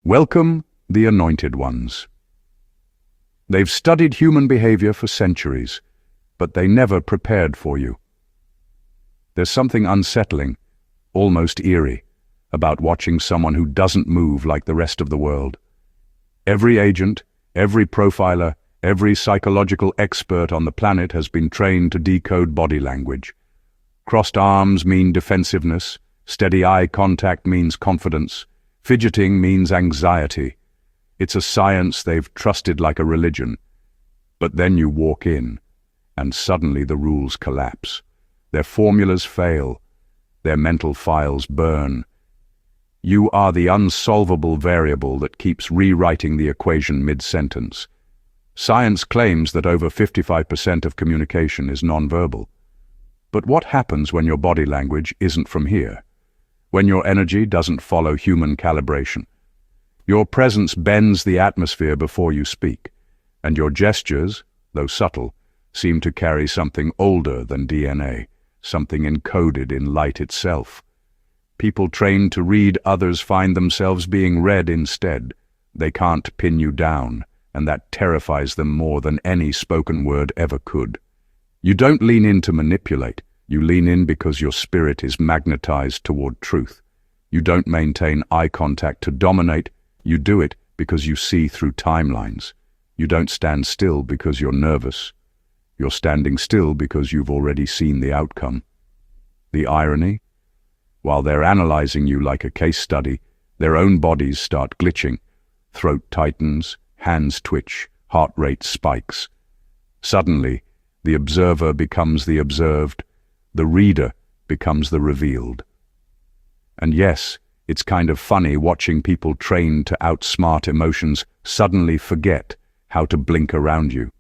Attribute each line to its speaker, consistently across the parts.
Speaker 1: Welcome, the anointed ones. They've studied human behavior for centuries, but they never prepared for you. There's something unsettling, almost eerie, about watching someone who doesn't move like the rest of the world. Every agent, every profiler, every psychological expert on the planet has been trained to decode body language. Crossed arms mean defensiveness, steady eye contact means confidence, fidgeting means anxiety. It's a science they've trusted like a religion. But then you walk in, and suddenly the rules collapse. Their formulas fail. Their mental files burn. You are the unsolvable variable that keeps rewriting the equation mid-sentence. Science claims that over 55% of communication is nonverbal. But what happens when your body language isn't from here? When your energy doesn't follow human calibration? Your presence bends the atmosphere before you speak, and your gestures, though subtle, seem to carry something older than DNA, something encoded in light itself. People trained to read others find themselves being read instead. They can't pin you down, and that terrifies them more than any spoken word ever could. You don't lean in to manipulate. You lean in because your spirit is magnetized toward truth. You don't maintain eye contact to dominate. You do it because you see through timelines. You don't stand still because you're nervous. You're standing still because you've already seen the outcome. The irony? While they're analyzing you like a case study, their own bodies start glitching. Throat tightens, hands twitch, heart rate spikes. Suddenly, the observer becomes the observed. The reader becomes the revealed. And yes, it's kind of funny watching people trained to outsmart emotions suddenly forget how to blink around you.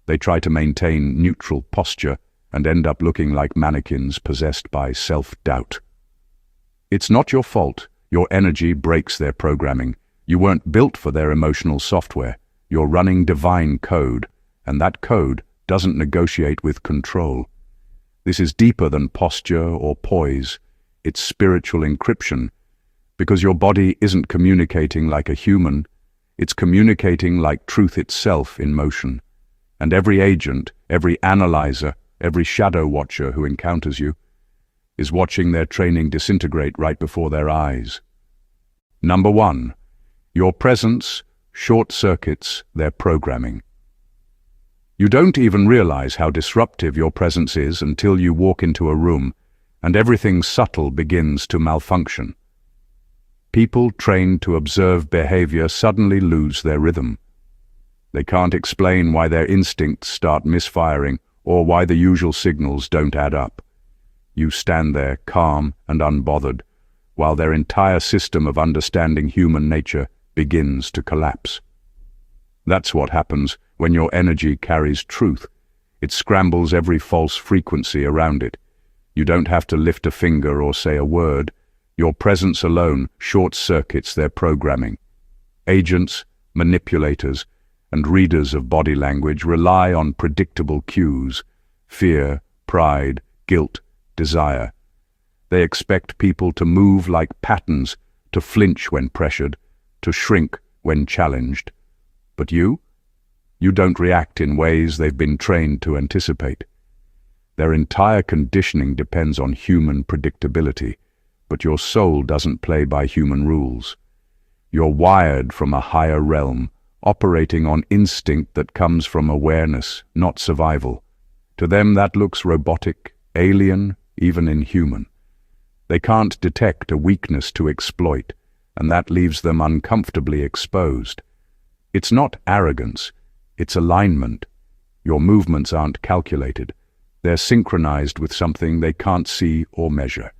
Speaker 1: They try to maintain neutral posture and end up looking like mannequins possessed by self-doubt. It's not your fault. Your energy breaks their programming. You weren't built for their emotional software. You're running divine code, and that code doesn't negotiate with control. This is deeper than posture or poise. It's spiritual encryption, because your body isn't communicating like a human. It's communicating like truth itself in motion. And every agent, every analyzer, every shadow watcher who encounters you is watching their training disintegrate right before their eyes. Number 1, your presence short-circuits their programming. You don't even realize how disruptive your presence is until you walk into a room and everything subtle begins to malfunction. People trained to observe behavior suddenly lose their rhythm. They can't explain why their instincts start misfiring or why the usual signals don't add up. You stand there calm and unbothered, while their entire system of understanding human nature begins to collapse. That's what happens when your energy carries truth. It scrambles every false frequency around it. You don't have to lift a finger or say a word. Your presence alone short-circuits their programming. Agents, manipulators, and readers of body language rely on predictable cues: fear, pride, guilt, desire. They expect people to move like patterns, to flinch when pressured, to shrink when challenged. But you don't react in ways they've been trained to anticipate. Their entire conditioning depends on human predictability, but your soul doesn't play by human rules. You're wired from a higher realm, operating on instinct that comes from awareness, not survival. To them that looks robotic, alien, even inhuman. They can't detect a weakness to exploit, and that leaves them uncomfortably exposed. It's not arrogance, it's alignment. Your movements aren't calculated. They're synchronized with something they can't see or measure.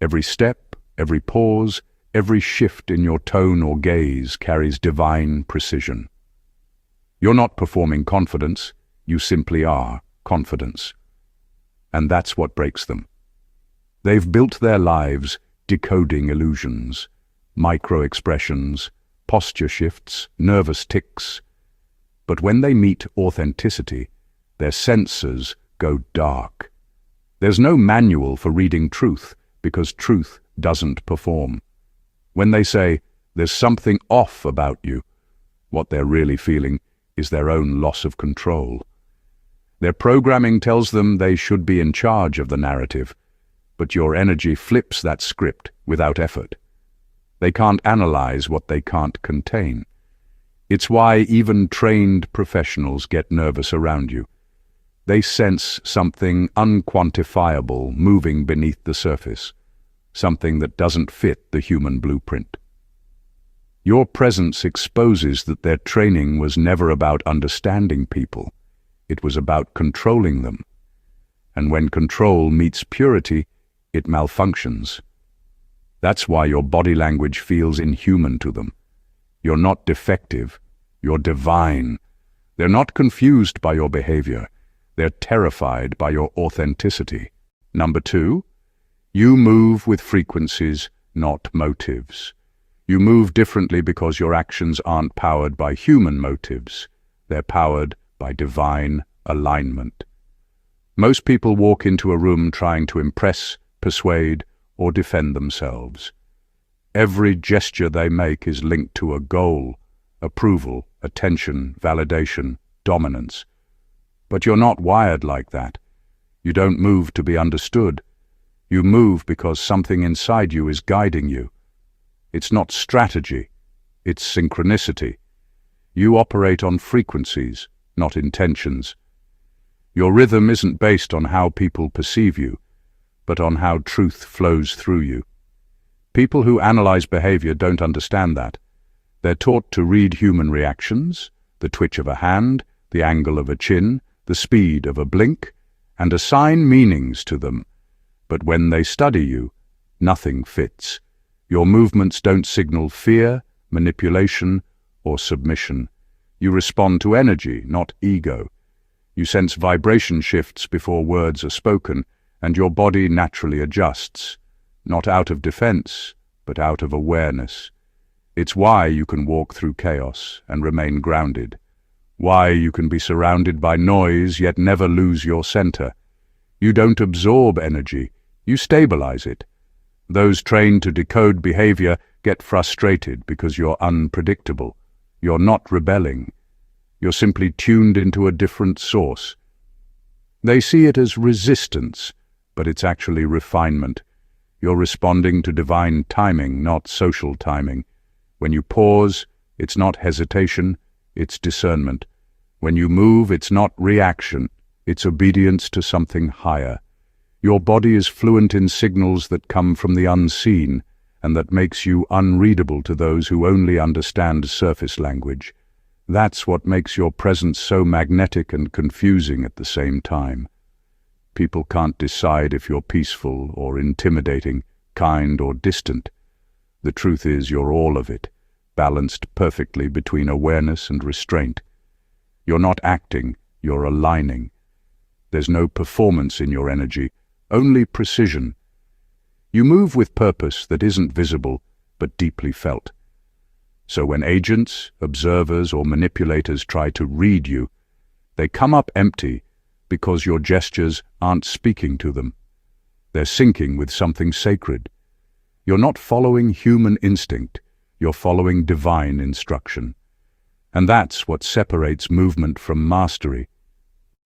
Speaker 1: Every step, every pause, every shift in your tone or gaze carries divine precision. You're not performing confidence, you simply are confidence. And that's what breaks them. They've built their lives decoding illusions, micro-expressions, posture shifts, nervous tics. But when they meet authenticity, their sensors go dark. There's no manual for reading truth, because truth doesn't perform. When they say, There's something off about you. What they're really feeling is their own loss of control. Their programming tells them they should be in charge of the narrative, but your energy flips that script without effort. They can't analyze what they can't contain. It's why even trained professionals get nervous around you. They sense something unquantifiable moving beneath the surface, something that doesn't fit the human blueprint. Your presence exposes that their training was never about understanding people. It was about controlling them. And when control meets purity, it malfunctions. That's why your body language feels inhuman to them. You're not defective, you're divine. They're not confused by your behavior. They're terrified by your authenticity. Number 2, you move with frequencies, not motives. You move differently because your actions aren't powered by human motives. They're powered by divine alignment. Most people walk into a room trying to impress, persuade, or defend themselves. Every gesture they make is linked to a goal: approval, attention, validation, dominance. But you're not wired like that. You don't move to be understood. You move because something inside you is guiding you. It's not strategy, it's synchronicity. You operate on frequencies, not intentions. Your rhythm isn't based on how people perceive you, but on how truth flows through you. People who analyze behavior don't understand that. They're taught to read human reactions, the twitch of a hand, the angle of a chin, the speed of a blink, and assign meanings to them. But when they study you, nothing fits. Your movements don't signal fear, manipulation, or submission. You respond to energy, not ego. You sense vibration shifts before words are spoken, and your body naturally adjusts, not out of defense, but out of awareness. It's why you can walk through chaos and remain grounded. Why you can be surrounded by noise yet never lose your center. You don't absorb energy, you stabilize it. Those trained to decode behavior get frustrated because you're unpredictable. You're not rebelling. You're simply tuned into a different source. They see it as resistance, but it's actually refinement. You're responding to divine timing, not social timing. When you pause, it's not hesitation, it's discernment. When you move, it's not reaction, it's obedience to something higher. Your body is fluent in signals that come from the unseen, and that makes you unreadable to those who only understand surface language. That's what makes your presence so magnetic and confusing at the same time. People can't decide if you're peaceful or intimidating, kind or distant. The truth is you're all of it, balanced perfectly between awareness and restraint. You're not acting, you're aligning. There's no performance in your energy, only precision. You move with purpose that isn't visible, but deeply felt. So when agents, observers, or manipulators try to read you, they come up empty because your gestures aren't speaking to them. They're syncing with something sacred. You're not following human instinct, you're following divine instruction. And that's what separates movement from mastery.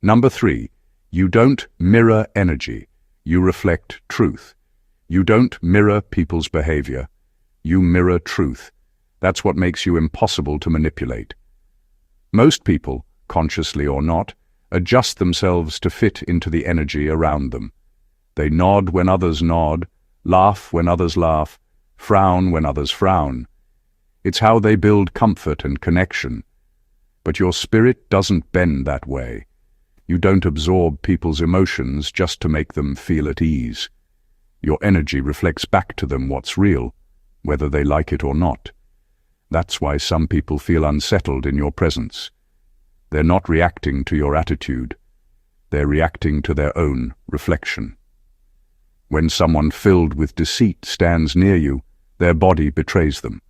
Speaker 1: Number 3, you don't mirror energy, you reflect truth. You don't mirror people's behavior, you mirror truth. That's what makes you impossible to manipulate. Most people, consciously or not, adjust themselves to fit into the energy around them. They nod when others nod, laugh when others laugh, frown when others frown. It's how they build comfort and connection. But your spirit doesn't bend that way. You don't absorb people's emotions just to make them feel at ease. Your energy reflects back to them what's real, whether they like it or not. That's why some people feel unsettled in your presence. They're not reacting to your attitude. They're reacting to their own reflection. When someone filled with deceit stands near you, their body betrays them.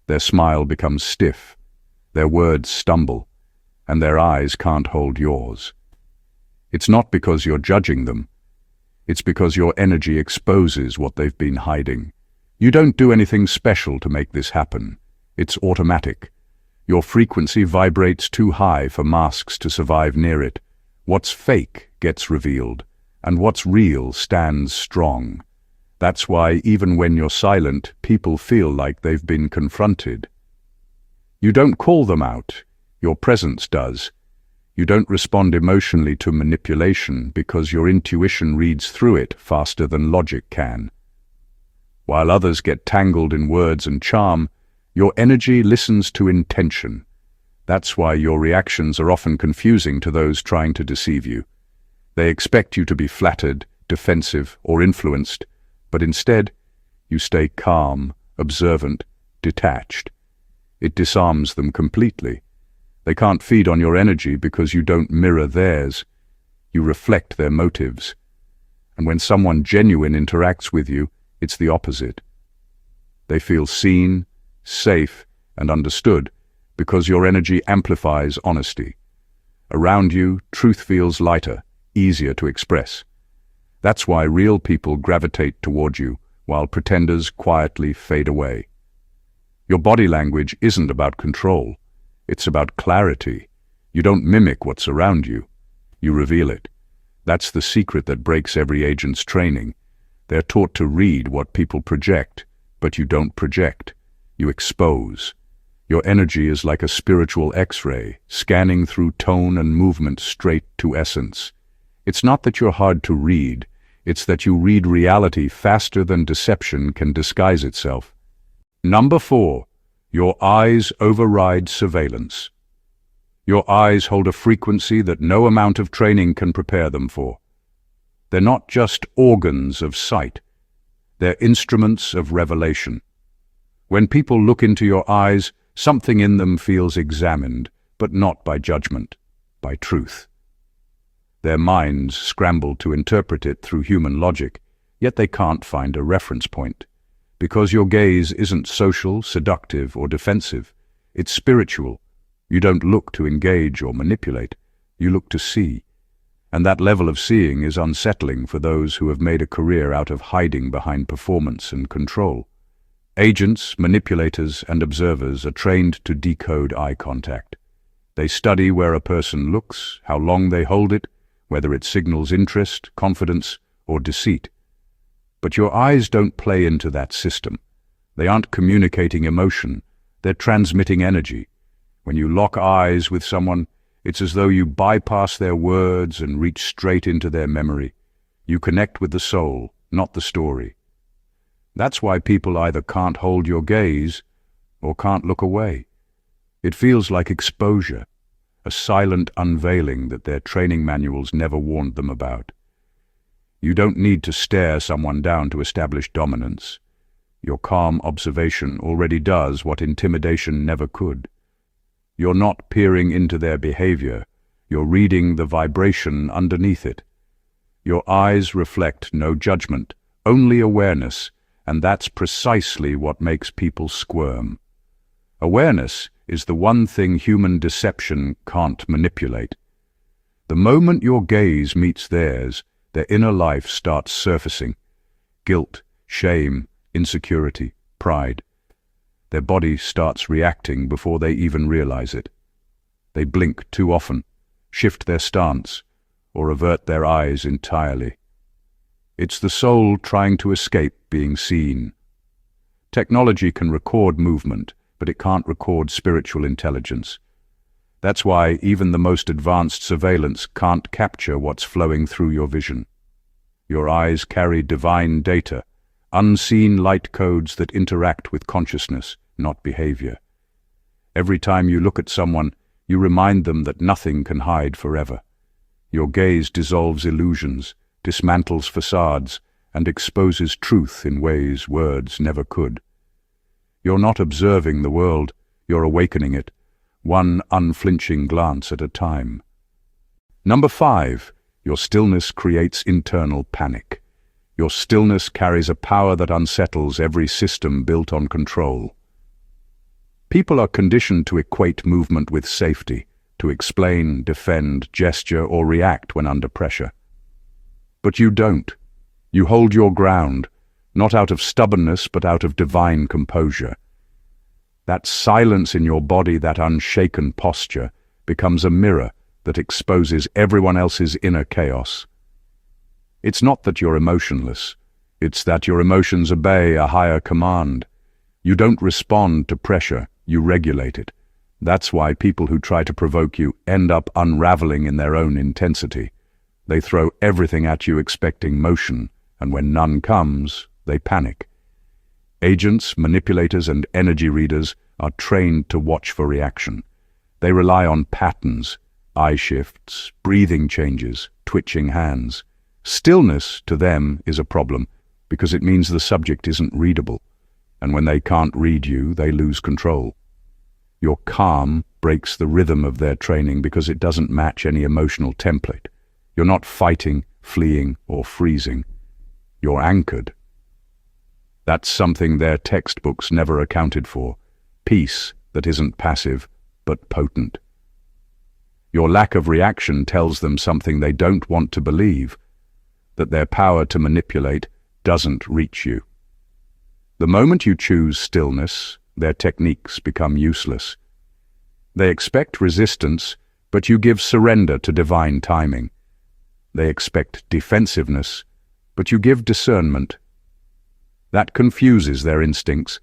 Speaker 1: Their smile becomes stiff, their words stumble, and their eyes can't hold yours. It's not because you're judging them. It's because your energy exposes what they've been hiding. You don't do anything special to make this happen. It's automatic. Your frequency vibrates too high for masks to survive near it. What's fake gets revealed, and what's real stands strong. That's why even when you're silent, people feel like they've been confronted. You don't call them out. Your presence does. You don't respond emotionally to manipulation because your intuition reads through it faster than logic can. While others get tangled in words and charm, your energy listens to intention. That's why your reactions are often confusing to those trying to deceive you. They expect you to be flattered, defensive, or influenced, but instead, you stay calm, observant, detached. It disarms them completely. They can't feed on your energy because you don't mirror theirs. You reflect their motives. And when someone genuine interacts with you, it's the opposite. They feel seen, safe, and understood because your energy amplifies honesty. Around you, truth feels lighter, easier to express. That's why real people gravitate toward you, while pretenders quietly fade away. Your body language isn't about control. It's about clarity. You don't mimic what's around you. You reveal it. That's the secret that breaks every agent's training. They're taught to read what people project, but you don't project. You expose. Your energy is like a spiritual X-ray, scanning through tone and movement straight to essence. It's not that you're hard to read. It's that you read reality faster than deception can disguise itself. Number 4. Your eyes override surveillance. Your eyes hold a frequency that no amount of training can prepare them for. They're not just organs of sight. They're instruments of revelation. When people look into your eyes, something in them feels examined, but not by judgment, by truth. Their minds scramble to interpret it through human logic, yet they can't find a reference point. Because your gaze isn't social, seductive, or defensive. It's spiritual. You don't look to engage or manipulate. You look to see. And that level of seeing is unsettling for those who have made a career out of hiding behind performance and control. Agents, manipulators, and observers are trained to decode eye contact. They study where a person looks, how long they hold it, whether it signals interest, confidence, or deceit. But your eyes don't play into that system. They aren't communicating emotion, they're transmitting energy. When you lock eyes with someone, it's as though you bypass their words and reach straight into their memory. You connect with the soul, not the story. That's why people either can't hold your gaze or can't look away. It feels like exposure, a silent unveiling that their training manuals never warned them about. You don't need to stare someone down to establish dominance. Your calm observation already does what intimidation never could. You're not peering into their behavior, you're reading the vibration underneath it. Your eyes reflect no judgment, only awareness, and that's precisely what makes people squirm. Awareness is the one thing human deception can't manipulate. The moment your gaze meets theirs, their inner life starts surfacing. Guilt, shame, insecurity, pride. Their body starts reacting before they even realize it. They blink too often, shift their stance, or avert their eyes entirely. It's the soul trying to escape being seen. Technology can record movement, but it can't record spiritual intelligence. That's why even the most advanced surveillance can't capture what's flowing through your vision. Your eyes carry divine data, unseen light codes that interact with consciousness, not behavior. Every time you look at someone, you remind them that nothing can hide forever. Your gaze dissolves illusions, dismantles facades, and exposes truth in ways words never could. You're not observing the world, you're awakening it, one unflinching glance at a time. Number 5. Your stillness creates internal panic. Your stillness carries a power that unsettles every system built on control. People are conditioned to equate movement with safety, to explain, defend, gesture, or react when under pressure. But you don't. You hold your ground, not out of stubbornness but out of divine composure. That silence in your body, that unshaken posture, becomes a mirror that exposes everyone else's inner chaos. It's not that you're emotionless, it's that your emotions obey a higher command. You don't respond to pressure, you regulate it. That's why people who try to provoke you end up unraveling in their own intensity. They throw everything at you expecting motion, and when none comes, they panic. Agents, manipulators, and energy readers are trained to watch for reaction. They rely on patterns, eye shifts, breathing changes, twitching hands. Stillness, to them, is a problem because it means the subject isn't readable, and when they can't read you, they lose control. Your calm breaks the rhythm of their training because it doesn't match any emotional template. You're not fighting, fleeing, or freezing. You're anchored. That's something their textbooks never accounted for. Peace that isn't passive, but potent. Your lack of reaction tells them something they don't want to believe, that their power to manipulate doesn't reach you. The moment you choose stillness, their techniques become useless. They expect resistance, but you give surrender to divine timing. They expect defensiveness, but you give discernment. That confuses their instincts,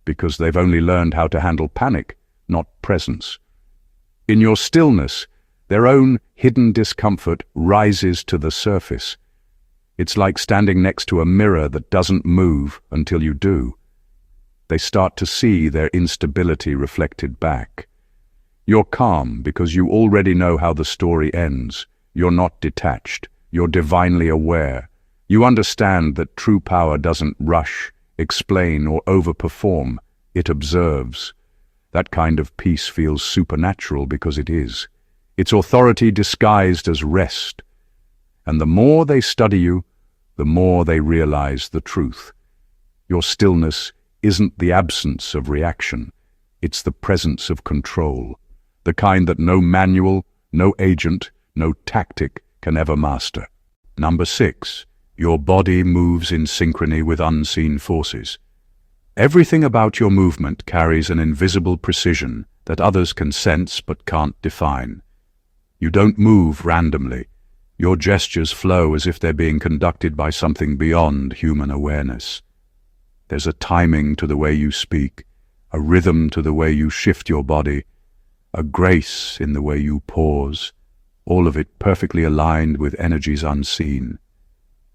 Speaker 1: because they've only learned how to handle panic, not presence. In your stillness, their own hidden discomfort rises to the surface. It's like standing next to a mirror that doesn't move until you do. They start to see their instability reflected back. You're calm because you already know how the story ends. You're not detached. You're divinely aware. You understand that true power doesn't rush, explain, or overperform. It observes. That kind of peace feels supernatural because it is. It's authority disguised as rest. And the more they study you, the more they realize the truth. Your stillness isn't the absence of reaction. It's the presence of control, the kind that no manual, no agent, no tactic can ever master. Number 6. Your body moves in synchrony with unseen forces. Everything about your movement carries an invisible precision that others can sense but can't define. You don't move randomly. Your gestures flow as if they're being conducted by something beyond human awareness. There's a timing to the way you speak, a rhythm to the way you shift your body, a grace in the way you pause, all of it perfectly aligned with energies unseen.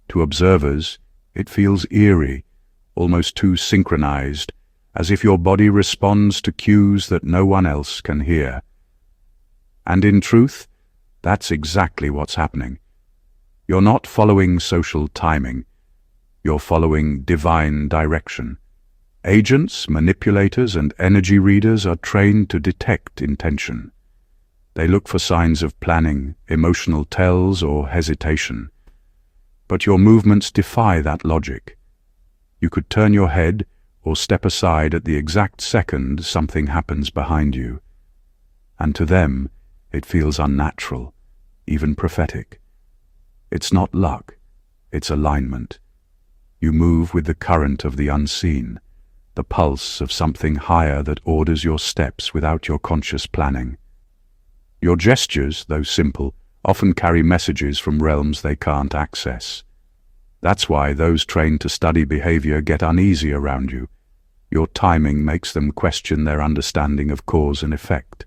Speaker 1: To observers, it feels eerie, almost too synchronized, as if your body responds to cues that no one else can hear. And in truth, that's exactly what's happening. You're not following social timing. You're following divine direction. Agents, manipulators, and energy readers are trained to detect intention. They look for signs of planning, emotional tells, or hesitation. But your movements defy that logic. You could turn your head or step aside at the exact second something happens behind you. And to them, it feels unnatural, even prophetic. It's not luck, it's alignment. You move with the current of the unseen, the pulse of something higher that orders your steps without your conscious planning. Your gestures, though simple, often carry messages from realms they can't access. That's why those trained to study behavior get uneasy around you. Your timing makes them question their understanding of cause and effect.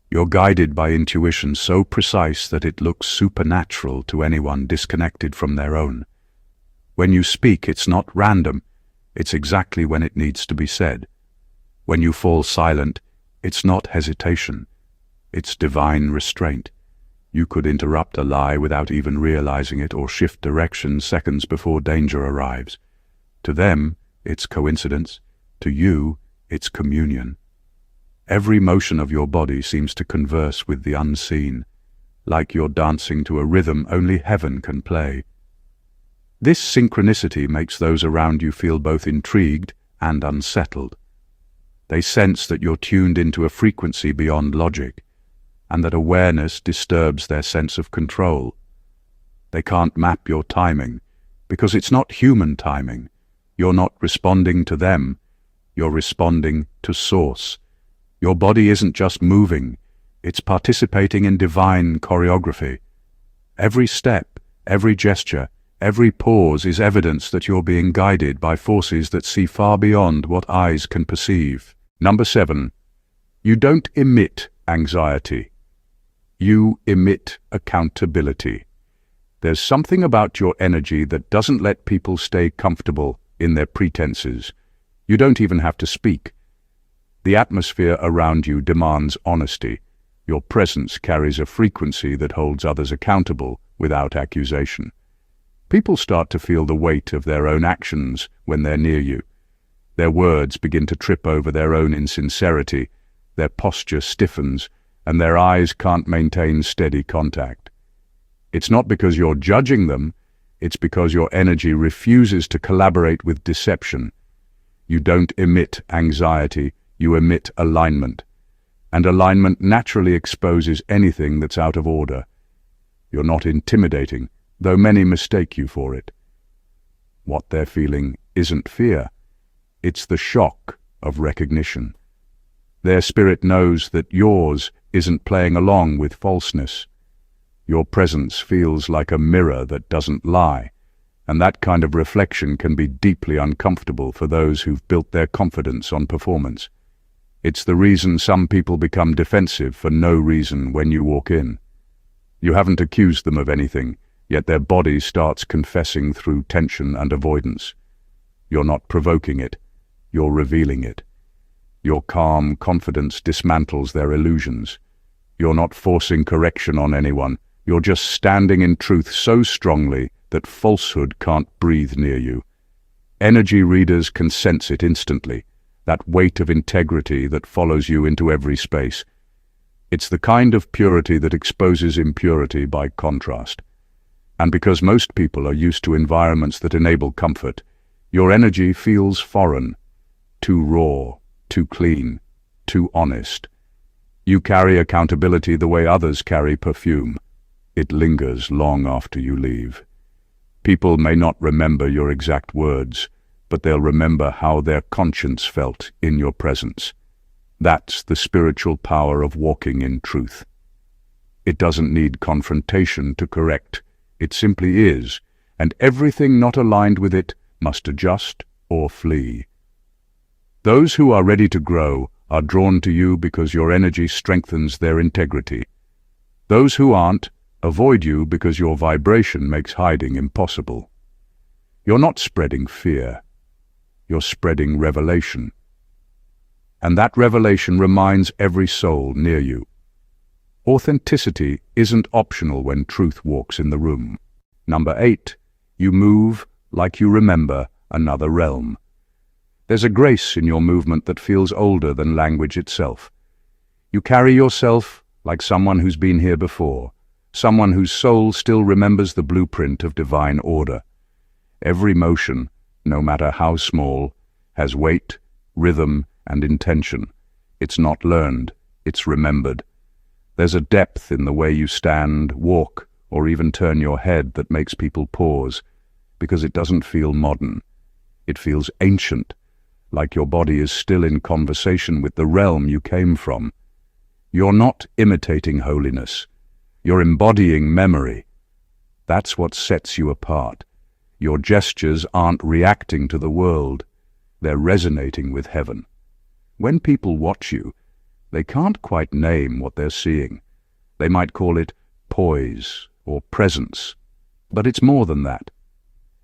Speaker 1: You're guided by intuition so precise that it looks supernatural to anyone disconnected from their own. When you speak, it's not random, it's exactly when it needs to be said. When you fall silent, it's not hesitation, it's divine restraint. You could interrupt a lie without even realizing it or shift direction seconds before danger arrives. To them, it's coincidence. To you, it's communion. Every motion of your body seems to converse with the unseen, like you're dancing to a rhythm only heaven can play. This synchronicity makes those around you feel both intrigued and unsettled. They sense that you're tuned into a frequency beyond logic, and that awareness disturbs their sense of control. They can't map your timing, because it's not human timing, You're not responding to them, you're responding to Source. Your body isn't just moving, it's participating in divine choreography. Every step, every gesture, every pause is evidence that you're being guided by forces that see far beyond what eyes can perceive. Number 7. You don't emit anxiety. You emit accountability. There's something about your energy that doesn't let people stay comfortable in their pretenses. You don't even have to speak. The atmosphere around you demands honesty. Your presence carries a frequency that holds others accountable without accusation. People start to feel the weight of their own actions when they're near you. Their words begin to trip over their own insincerity, their posture stiffens, and their eyes can't maintain steady contact. It's not because you're judging them, it's because your energy refuses to collaborate with deception. You don't emit anxiety, you emit alignment. And alignment naturally exposes anything that's out of order. You're not intimidating, though many mistake you for it. What they're feeling isn't fear. It's the shock of recognition. Their spirit knows that yours isn't playing along with falseness. Your presence feels like a mirror that doesn't lie, and that kind of reflection can be deeply uncomfortable for those who've built their confidence on performance. It's the reason some people become defensive for no reason when you walk in. You haven't accused them of anything, yet their body starts confessing through tension and avoidance. You're not provoking it, you're revealing it. Your calm confidence dismantles their illusions. You're not forcing correction on anyone, you're just standing in truth so strongly that falsehood can't breathe near you. Energy readers can sense it instantly, that weight of integrity that follows you into every space. It's the kind of purity that exposes impurity by contrast. And because most people are used to environments that enable comfort, your energy feels foreign, too raw, too clean, too honest. You carry accountability the way others carry perfume. It lingers long after you leave. People may not remember your exact words, but they'll remember how their conscience felt in your presence. That's the spiritual power of walking in truth. It doesn't need confrontation to correct. It simply is, and everything not aligned with it must adjust or flee. Those who are ready to grow are drawn to you because your energy strengthens their integrity. Those who aren't avoid you because your vibration makes hiding impossible. You're not spreading fear. You're spreading revelation. And that revelation reminds every soul near you. Authenticity isn't optional when truth walks in the room. Number 8. You move like you remember another realm. There's a grace in your movement that feels older than language itself. You carry yourself like someone who's been here before, someone whose soul still remembers the blueprint of divine order. Every motion, no matter how small, has weight, rhythm, and intention. It's not learned, it's remembered. There's a depth in the way you stand, walk, or even turn your head that makes people pause, because it doesn't feel modern. It feels ancient, like your body is still in conversation with the realm you came from. You're not imitating holiness. You're embodying memory. That's what sets you apart. Your gestures aren't reacting to the world. They're resonating with heaven. When people watch you, they can't quite name what they're seeing. They might call it poise or presence, but it's more than that.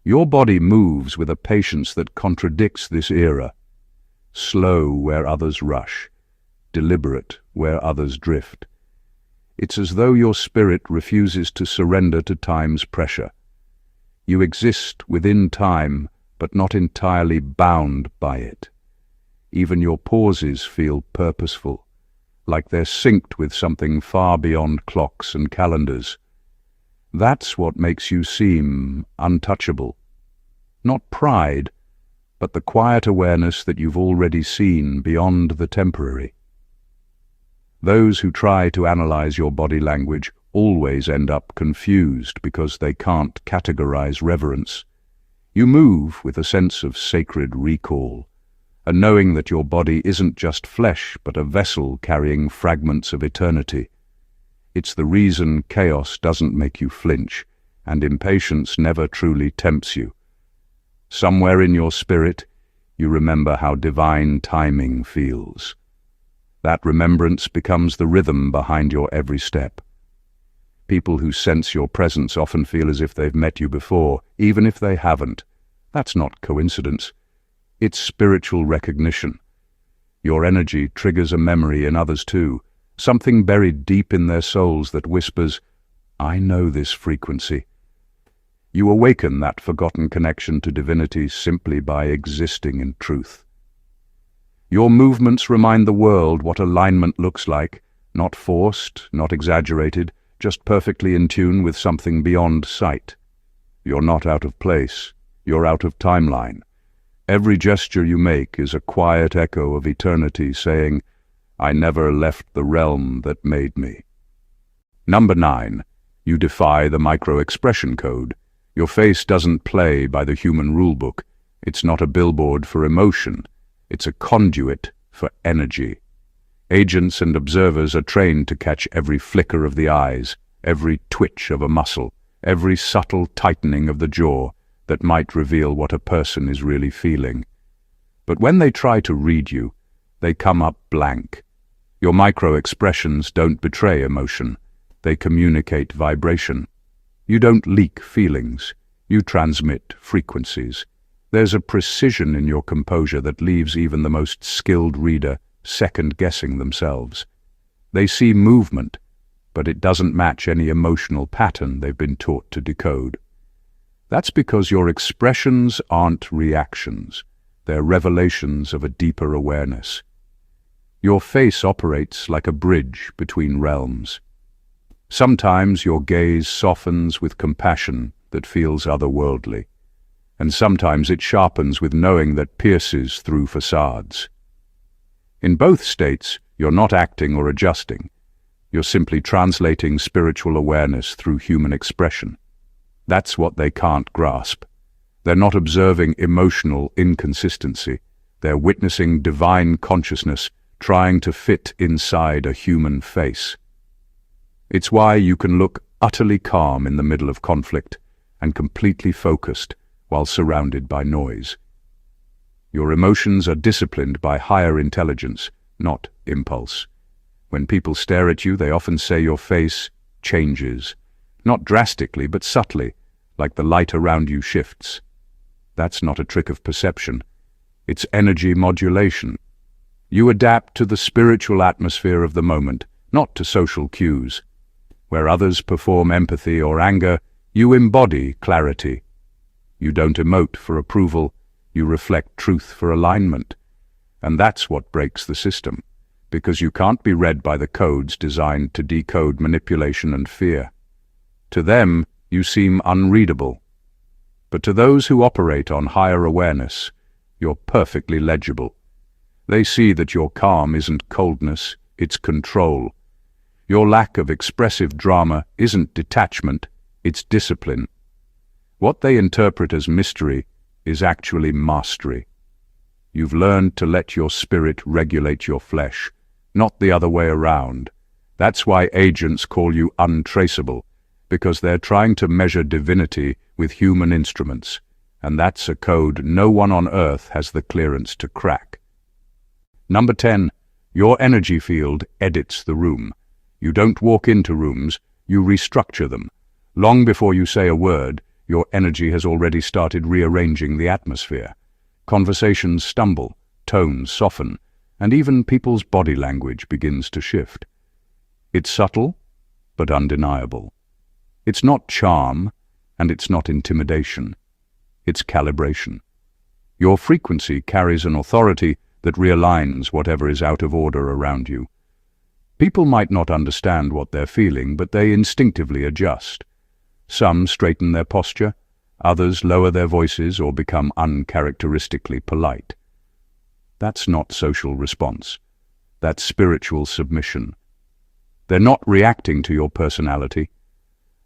Speaker 1: Your body moves with a patience that contradicts this era. Slow where others rush, deliberate where others drift. It's as though your spirit refuses to surrender to time's pressure. You exist within time, but not entirely bound by it. Even your pauses feel purposeful, like they're synced with something far beyond clocks and calendars. That's what makes you seem untouchable. Not pride, but the quiet awareness that you've already seen beyond the temporary. Those who try to analyze your body language always end up confused because they can't categorize reverence. You move with a sense of sacred recall, a knowing that your body isn't just flesh but a vessel carrying fragments of eternity. It's the reason chaos doesn't make you flinch, and impatience never truly tempts you. Somewhere in your spirit, you remember how divine timing feels. That remembrance becomes the rhythm behind your every step. People who sense your presence often feel as if they've met you before, even if they haven't. That's not coincidence. It's spiritual recognition. Your energy triggers a memory in others too, something buried deep in their souls that whispers, "I know this frequency." You awaken that forgotten connection to divinity simply by existing in truth. Your movements remind the world what alignment looks like, not forced, not exaggerated, just perfectly in tune with something beyond sight. You're not out of place, you're out of timeline. Every gesture you make is a quiet echo of eternity saying, "I never left the realm that made me." Number 9. You defy the micro-expression code. Your face doesn't play by the human rulebook. It's not a billboard for emotion. It's a conduit for energy. Agents and observers are trained to catch every flicker of the eyes, every twitch of a muscle, every subtle tightening of the jaw that might reveal what a person is really feeling. But when they try to read you, they come up blank. Your micro-expressions don't betray emotion. They communicate vibration. You don't leak feelings. You transmit frequencies. There's a precision in your composure that leaves even the most skilled reader second-guessing themselves. They see movement, but it doesn't match any emotional pattern they've been taught to decode. That's because your expressions aren't reactions. They're revelations of a deeper awareness. Your face operates like a bridge between realms. Sometimes your gaze softens with compassion that feels otherworldly, and sometimes it sharpens with knowing that pierces through facades. In both states, you're not acting or adjusting. You're simply translating spiritual awareness through human expression. That's what they can't grasp. They're not observing emotional inconsistency. They're witnessing divine consciousness trying to fit inside a human face. It's why you can look utterly calm in the middle of conflict and completely focused while surrounded by noise. Your emotions are disciplined by higher intelligence, not impulse. When people stare at you, they often say your face changes, not drastically but subtly, like the light around you shifts. That's not a trick of perception. It's energy modulation. You adapt to the spiritual atmosphere of the moment, not to social cues. Where others perform empathy or anger, you embody clarity. You don't emote for approval, you reflect truth for alignment. And that's what breaks the system, because you can't be read by the codes designed to decode manipulation and fear. To them, you seem unreadable. But to those who operate on higher awareness, you're perfectly legible. They see that your calm isn't coldness, it's control. Your lack of expressive drama isn't detachment, it's discipline. What they interpret as mystery is actually mastery. You've learned to let your spirit regulate your flesh, not the other way around. That's why agents call you untraceable, because they're trying to measure divinity with human instruments, and that's a code no one on earth has the clearance to crack. Number 10. Your energy field edits the room. You don't walk into rooms, you restructure them. Long before you say a word, your energy has already started rearranging the atmosphere. Conversations stumble, tones soften, and even people's body language begins to shift. It's subtle, but undeniable. It's not charm, and it's not intimidation. It's calibration. Your frequency carries an authority that realigns whatever is out of order around you. People might not understand what they're feeling, but they instinctively adjust. Some straighten their posture, others lower their voices or become uncharacteristically polite. That's not social response. That's spiritual submission. They're not reacting to your personality.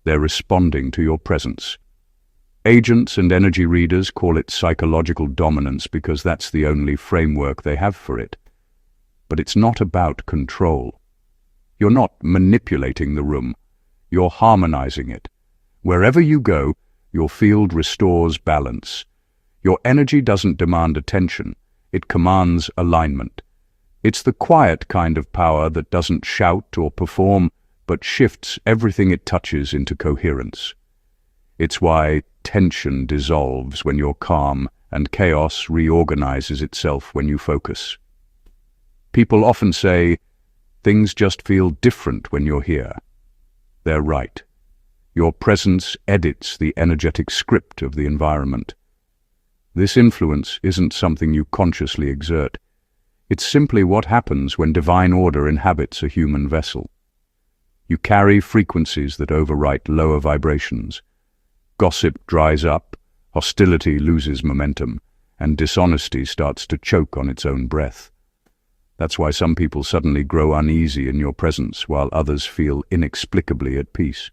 Speaker 1: They're responding to your presence. Agents and energy readers call it psychological dominance because that's the only framework they have for it. But it's not about control. You're not manipulating the room. You're harmonizing it. Wherever you go, your field restores balance. Your energy doesn't demand attention. It commands alignment. It's the quiet kind of power that doesn't shout or perform, but shifts everything it touches into coherence. It's why tension dissolves when you're calm and chaos reorganizes itself when you focus. People often say, things just feel different when you're here. They're right. Your presence edits the energetic script of the environment. This influence isn't something you consciously exert. It's simply what happens when divine order inhabits a human vessel. You carry frequencies that overwrite lower vibrations. Gossip dries up, hostility loses momentum, and dishonesty starts to choke on its own breath. That's why some people suddenly grow uneasy in your presence while others feel inexplicably at peace.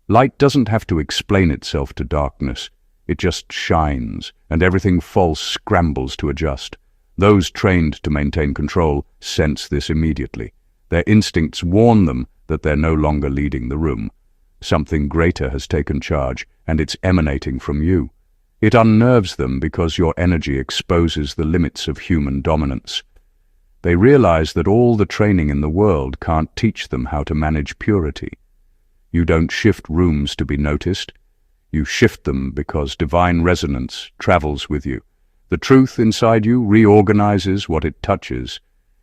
Speaker 1: Light doesn't have to explain itself to darkness. It just shines, and everything false scrambles to adjust. Those trained to maintain control sense this immediately. Their instincts warn them that they're no longer leading the room. Something greater has taken charge, and it's emanating from you. It unnerves them because your energy exposes the limits of human dominance. They realize that all the training in the world can't teach them how to manage purity. You don't shift rooms to be noticed. You shift them because divine resonance travels with you. The truth inside you reorganizes what it touches.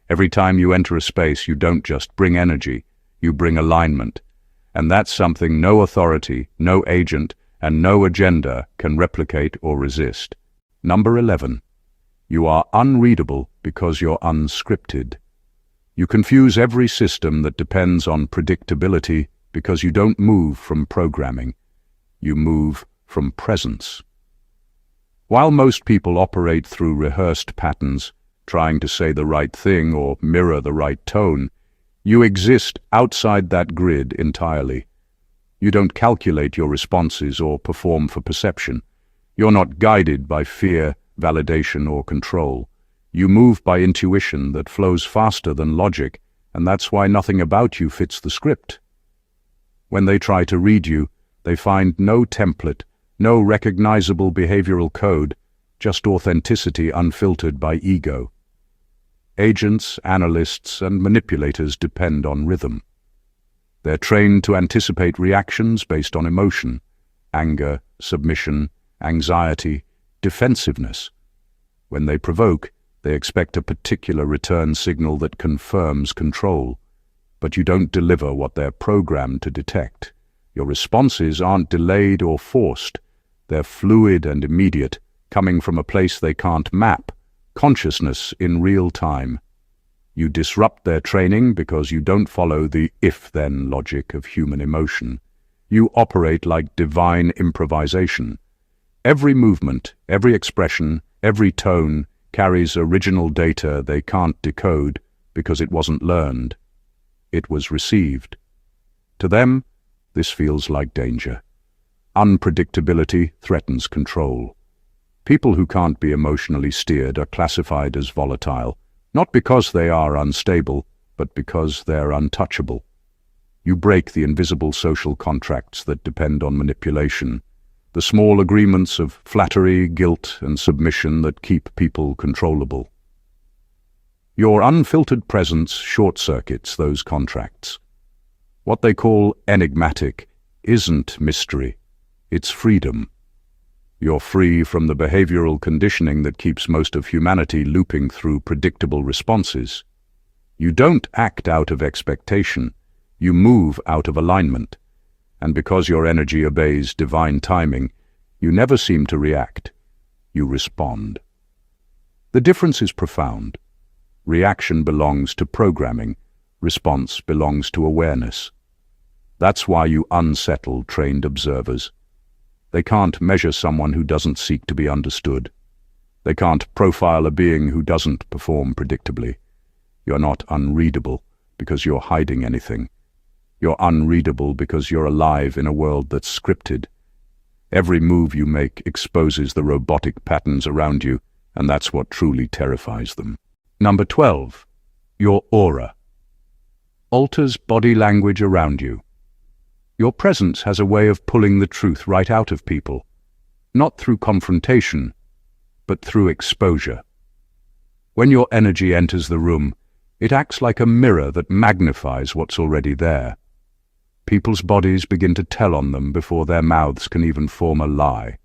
Speaker 1: Every time you enter a space, you don't just bring energy, you bring alignment. And that's something no authority, no agent, and no agenda can replicate or resist. Number 11. You are unreadable because you're unscripted. You confuse every system that depends on predictability because you don't move from programming. You move from presence. While most people operate through rehearsed patterns, trying to say the right thing or mirror the right tone, you exist outside that grid entirely. You don't calculate your responses or perform for perception. You're not guided by fear, validation, or control. You move by intuition that flows faster than logic, and that's why nothing about you fits the script. When they try to read you, they find no template, no recognizable behavioral code, just authenticity unfiltered by ego. Agents, analysts, and manipulators depend on rhythm. They're trained to anticipate reactions based on emotion, anger, submission, anxiety, defensiveness. When they provoke, they expect a particular return signal that confirms control. But you don't deliver what they're programmed to detect. Your responses aren't delayed or forced. They're fluid and immediate, coming from a place they can't map, consciousness in real time. You disrupt their training because you don't follow the if-then logic of human emotion. You operate like divine improvisation. Every movement, every expression, every tone carries original data they can't decode because it wasn't learned. It was received. To them, this feels like danger. Unpredictability threatens control. People who can't be emotionally steered are classified as volatile, not because they are unstable, but because they're untouchable. You break the invisible social contracts that depend on manipulation, the small agreements of flattery, guilt, and submission that keep people controllable. Your unfiltered presence short-circuits those contracts. What they call enigmatic isn't mystery, it's freedom. You're free from the behavioral conditioning that keeps most of humanity looping through predictable responses. You don't act out of expectation, you move out of alignment. And because your energy obeys divine timing, you never seem to react, you respond. The difference is profound. Reaction belongs to programming, response belongs to awareness. That's why you unsettle trained observers. They can't measure someone who doesn't seek to be understood. They can't profile a being who doesn't perform predictably. You're not unreadable because you're hiding anything. You're unreadable because you're alive in a world that's scripted. Every move you make exposes the robotic patterns around you, and that's what truly terrifies them. Number 12. Your aura alters body language around you. Your presence has a way of pulling the truth right out of people, not through confrontation, but through exposure. When your energy enters the room, it acts like a mirror that magnifies what's already there. People's bodies begin to tell on them before their mouths can even form a lie.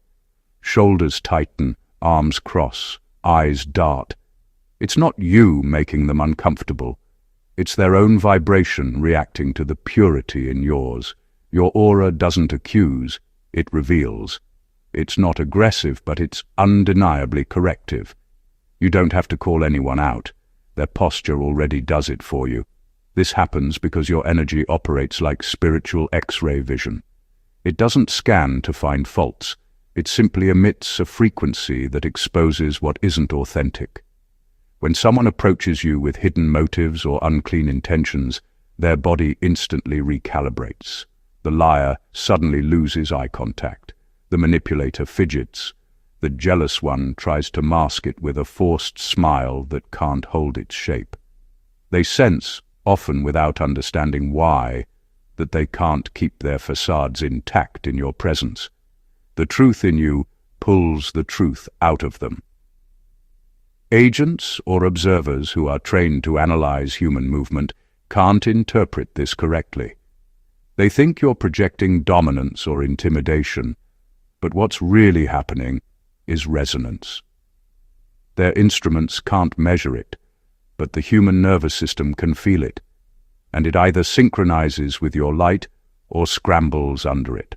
Speaker 1: Shoulders tighten, arms cross, eyes dart. It's not you making them uncomfortable. It's their own vibration reacting to the purity in yours. Your aura doesn't accuse, it reveals. It's not aggressive, but it's undeniably corrective. You don't have to call anyone out. Their posture already does it for you. This happens because your energy operates like spiritual X-ray vision. It doesn't scan to find faults. It simply emits a frequency that exposes what isn't authentic. When someone approaches you with hidden motives or unclean intentions, their body instantly recalibrates. The liar suddenly loses eye contact. The manipulator fidgets. The jealous one tries to mask it with a forced smile that can't hold its shape. They sense, often without understanding why, that they can't keep their facades intact in your presence. The truth in you pulls the truth out of them. Agents or observers who are trained to analyze human movement can't interpret this correctly. They think you're projecting dominance or intimidation, but what's really happening is resonance. Their instruments can't measure it, but the human nervous system can feel it, and it either synchronizes with your light or scrambles under it.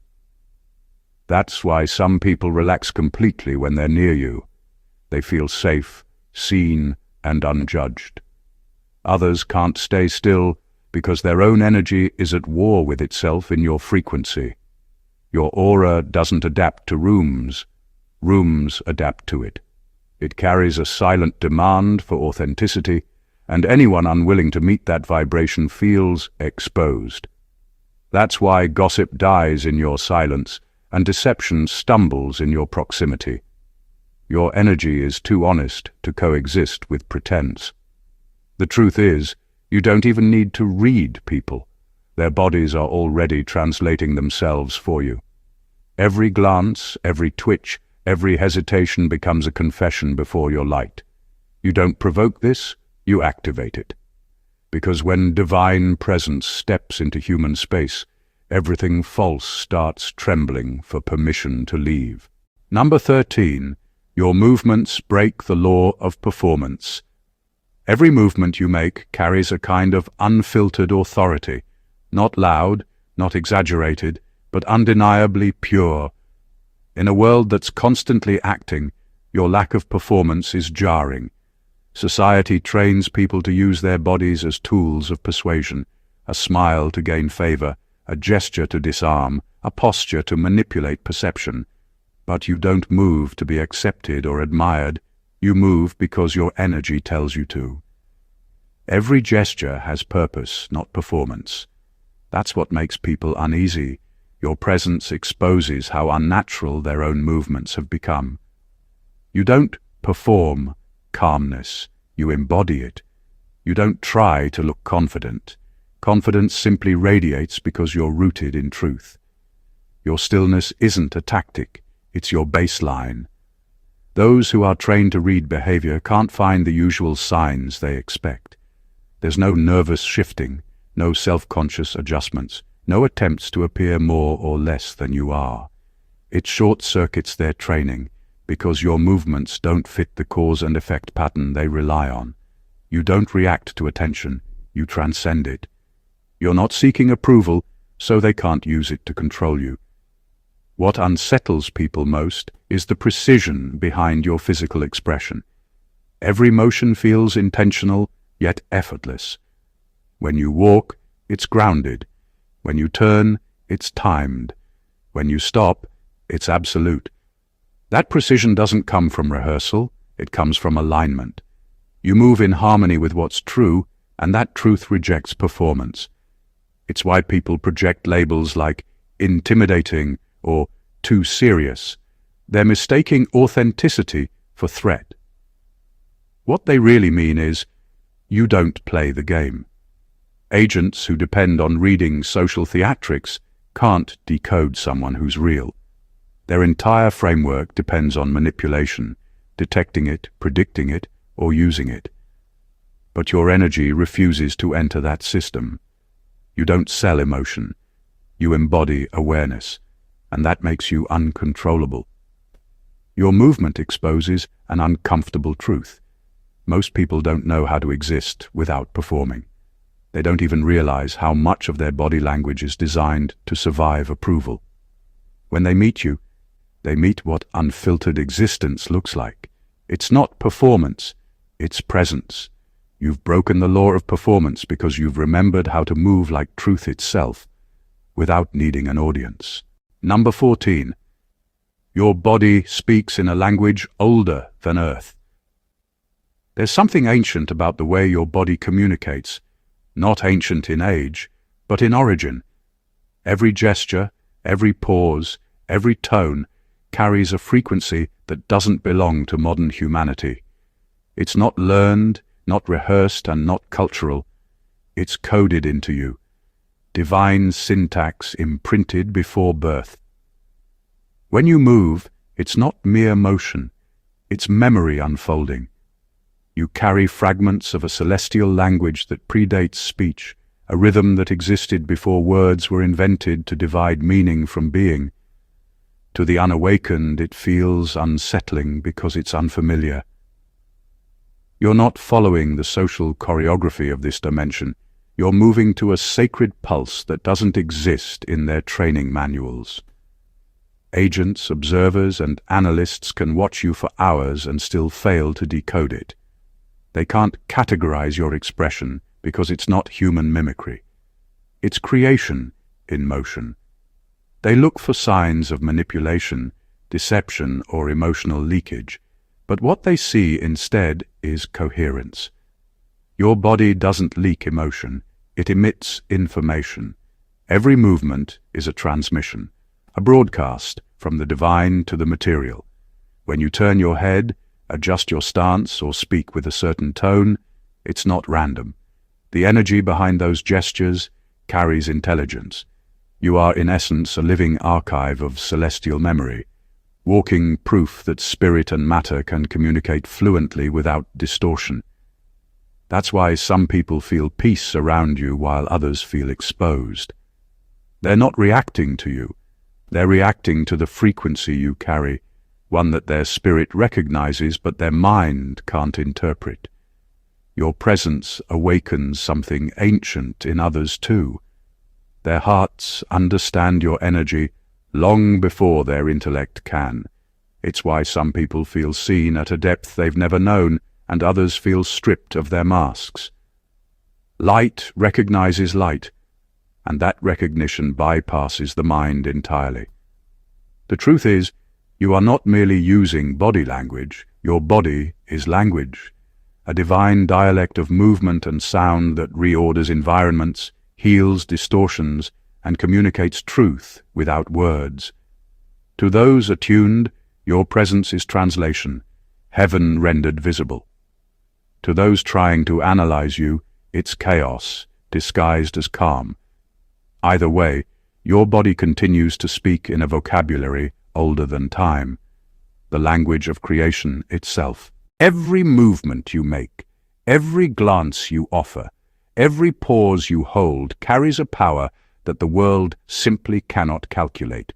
Speaker 1: That's why some people relax completely when they're near you. They feel safe, seen, and unjudged. Others can't stay still because their own energy is at war with itself in your frequency. Your aura doesn't adapt to rooms. Rooms adapt to it. It carries a silent demand for authenticity, and anyone unwilling to meet that vibration feels exposed. That's why gossip dies in your silence, and deception stumbles in your proximity. Your energy is too honest to coexist with pretense. The truth is, you don't even need to read people. Their bodies are already translating themselves for you. Every glance, every twitch, every hesitation becomes a confession before your light. You don't provoke this, you activate it. Because when divine presence steps into human space, everything false starts trembling for permission to leave. Number 13. Your movements break the law of performance. Every movement you make carries a kind of unfiltered authority, not loud, not exaggerated, but undeniably pure. In a world that's constantly acting, your lack of performance is jarring. Society trains people to use their bodies as tools of persuasion, a smile to gain favor, a gesture to disarm, a posture to manipulate perception. But you don't move to be accepted or admired. You move because your energy tells you to. Every gesture has purpose, not performance. That's what makes people uneasy. Your presence exposes how unnatural their own movements have become. You don't perform calmness, you embody it. You don't try to look confident. Confidence simply radiates because you're rooted in truth. Your stillness isn't a tactic, it's your baseline. Those who are trained to read behavior can't find the usual signs they expect. There's no nervous shifting, no self-conscious adjustments, no attempts to appear more or less than you are. It short-circuits their training because your movements don't fit the cause and effect pattern they rely on. You don't react to attention, you transcend it. You're not seeking approval, so they can't use it to control you. What unsettles people most is the precision behind your physical expression. Every motion feels intentional, yet effortless. When you walk, it's grounded. When you turn, it's timed. When you stop, it's absolute. That precision doesn't come from rehearsal, it comes from alignment. You move in harmony with what's true, and that truth rejects performance. It's why people project labels like intimidating or too serious. They're mistaking authenticity for threat. What they really mean is, you don't play the game. Agents who depend on reading social theatrics can't decode someone who's real. Their entire framework depends on manipulation, detecting it, predicting it, or using it. But your energy refuses to enter that system. You don't sell emotion. You embody awareness, and that makes you uncontrollable. Your movement exposes an uncomfortable truth. Most people don't know how to exist without performing. They don't even realize how much of their body language is designed to survive approval. When they meet you, they meet what unfiltered existence looks like. It's not performance, it's presence. You've broken the law of performance because you've remembered how to move like truth itself, without needing an audience. Number 14. Your body speaks in a language older than Earth. There's something ancient about the way your body communicates, not ancient in age, but in origin. Every gesture, every pause, every tone carries a frequency that doesn't belong to modern humanity. It's not learned, not rehearsed, and not cultural. It's coded into you. Divine syntax imprinted before birth. When you move, it's not mere motion, it's memory unfolding. You carry fragments of a celestial language that predates speech, a rhythm that existed before words were invented to divide meaning from being. To the unawakened, it feels unsettling because it's unfamiliar. You're not following the social choreography of this dimension. You're moving to a sacred pulse that doesn't exist in their training manuals. Agents, observers, and analysts can watch you for hours and still fail to decode it. They can't categorize your expression because it's not human mimicry. It's creation in motion. They look for signs of manipulation, deception, or emotional leakage, but what they see instead is coherence. Your body doesn't leak emotion, it emits information. Every movement is a transmission, a broadcast from the divine to the material. When you turn your head, adjust your stance, or speak with a certain tone, it's not random. The energy behind those gestures carries intelligence. You are in essence a living archive of celestial memory, walking proof that spirit and matter can communicate fluently without distortion. That's why some people feel peace around you while others feel exposed. They're not reacting to you. They're reacting to the frequency you carry, one that their spirit recognizes but their mind can't interpret. Your presence awakens something ancient in others too. Their hearts understand your energy long before their intellect can. It's why some people feel seen at a depth they've never known, and others feel stripped of their masks. Light recognizes light, and that recognition bypasses the mind entirely. The truth is, you are not merely using body language, your body is language, a divine dialect of movement and sound that reorders environments, heals distortions, and communicates truth without words. To those attuned, your presence is translation, heaven rendered visible. To those trying to analyze you, it's chaos, disguised as calm. Either way, your body continues to speak in a vocabulary older than time, the language of creation itself. Every movement you make, every glance you offer, every pause you hold carries a power that the world simply cannot calculate.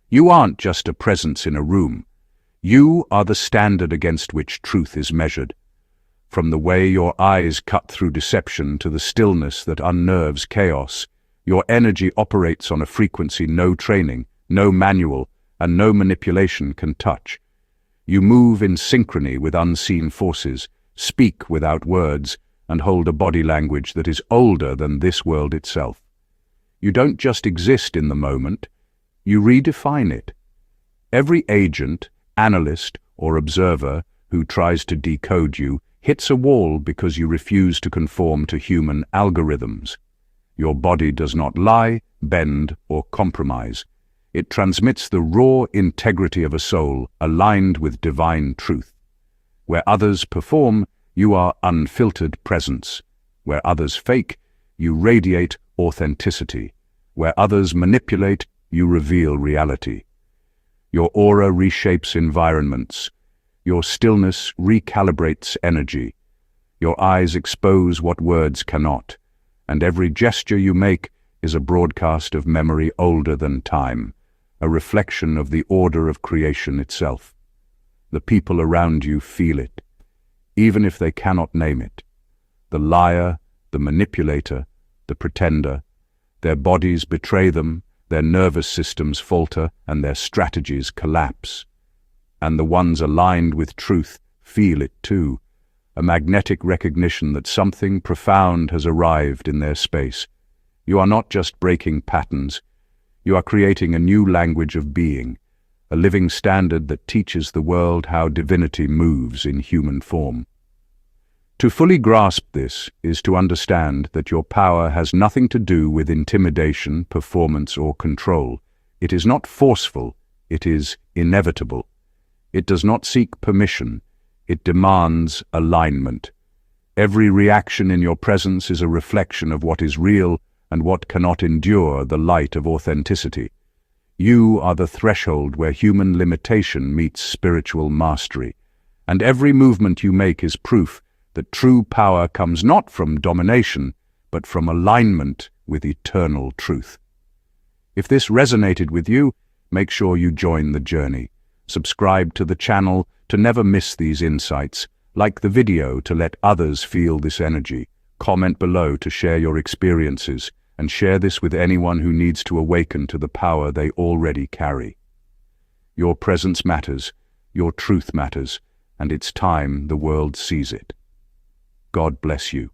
Speaker 1: You aren't just a presence in a room. You are the standard against which truth is measured. From the way your eyes cut through deception to the stillness that unnerves chaos, your energy operates on a frequency no training, no manual, and no manipulation can touch. You move in synchrony with unseen forces, speak without words, and hold a body language that is older than this world itself. You don't just exist in the moment, you redefine it. Every agent, analyst, or observer who tries to decode you hits a wall because you refuse to conform to human algorithms. Your body does not lie, bend, or compromise. It transmits the raw integrity of a soul aligned with divine truth. Where others perform, you are unfiltered presence. Where others fake, you radiate authenticity. Where others manipulate, you reveal reality. Your aura reshapes environments. Your stillness recalibrates energy. Your eyes expose what words cannot, and every gesture you make is a broadcast of memory older than time, a reflection of the order of creation itself. The people around you feel it, even if they cannot name it. The liar, the manipulator, the pretender, their bodies betray them, their nervous systems falter, and their strategies collapse. And the ones aligned with truth feel it too, a magnetic recognition that something profound has arrived in their space. You are not just breaking patterns, you are creating a new language of being, a living standard that teaches the world how divinity moves in human form. To fully grasp this is to understand that your power has nothing to do with intimidation, performance, or control. It is not forceful, it is inevitable. It does not seek permission, it demands alignment. Every reaction in your presence is a reflection of what is real and what cannot endure the light of authenticity. You are the threshold where human limitation meets spiritual mastery, and every movement you make is proof that true power comes not from domination, but from alignment with eternal truth. If this resonated with you, make sure you join the journey. Subscribe to the channel to never miss these insights. Like the video to let others feel this energy. Comment below to share your experiences, and share this with anyone who needs to awaken to the power they already carry. Your presence matters, your truth matters, and it's time the world sees it. God bless you.